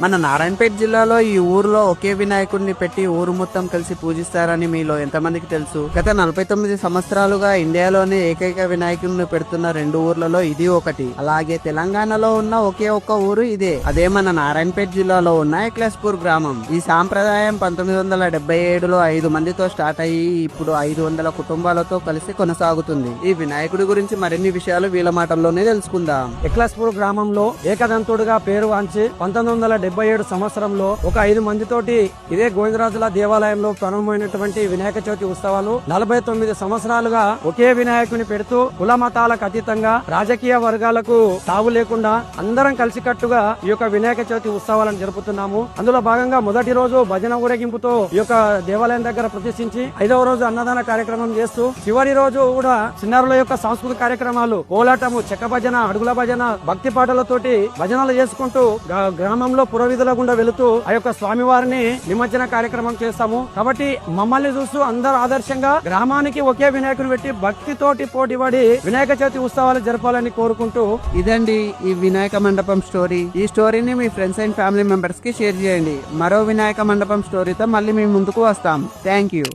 మన నారాయణపేట జిల్లాలో ఈ ఊర్లో ఒకే వినాయకుడిని పెట్టి ఊరు మొత్తం కలిసి పూజిస్తారని మీలో ఎంతమందికి తెలుసు? గత 49 సంవత్సరాలుగా ఇండియాలోనే ఏకైక వినాయకుడిని పెడుతున్న 2 ఊర్లలో ఇది ఒకటి. అలాగే తెలంగాణలో ఉన్న ఒకే ఒక్క ఊరు ఇదే. అదే మన నారాయణపేట జిల్లాలో ఉన్న ఎక్లస్పూర్ గ్రామం. ఈ సాంప్రదాయం 1977లో 5 మందితో స్టార్ట్ అయ్యి ఇప్పుడు 500 కుటుంబాలతో కలిసి కొనసాగుతుంది. ఈ వినాయకుడి గురించి మరిన్ని విషయాలు వీళ్ళ మాటల్లోనే తెలుసుకుందాం. ఎక్లస్పూర్ గ్రామంలో ఏకదంతుడుగా పేరు వాంచి 1977 సంవత్సరంలో ఒక 5 మందితోటి ఇదే గోవిందరాజుల దేవాలయంలో ప్రారంభమైనటువంటి వినాయక చవితి ఉత్సవాలు 49 సంవత్సరాలుగా ఒకే వినాయకుని పెడుతూ కుల మతాలకు అతీతంగా రాజకీయ వర్గాలకు తావు లేకుండా అందరం కలిసికట్టుగా ఈ యొక్క వినాయక చవితి ఉత్సవాలను జరుపుతున్నాము. అందులో భాగంగా మొదటి రోజు భజన ఊరేగింపుతో ఈ యొక్క దేవాలయం దగ్గర ప్రతిష్ఠించి 5వ రోజు అన్నదాన కార్యక్రమం చేస్తూ చివరి రోజు కూడా చిన్నారుల యొక్క సాంస్కృతిక కార్యక్రమాలు, కోలాటము, చెక్క భజన, అడుగుల భజన, భక్తి పాటలతోటి భజనలు చేసుకుంటూ గ్రామంలో పురవీధుల గుండా వెళుతూ ఆ యొక్క స్వామివారిని నిమజ్జన కార్యక్రమం చేస్తాము. కాబట్టి మమ్మల్ని చూస్తూ అందరూ ఆదర్శంగా గ్రామానికి ఒకే వినాయకుని పెట్టి భక్తితోటి పోటీపడి వినాయక చవితి ఉత్సవాలు జరపాలని కోరుకుంటూ ఇదండి ఈ వినాయక మండపం స్టోరీ. ఈ స్టోరీని మీ ఫ్రెండ్స్ అండ్ ఫ్యామిలీ మెంబర్స్ కి షేర్ చేయండి. మరో వినాయక మండపం స్టోరీతో మళ్ళీ మీ ముందుకు వస్తాం. Thank you.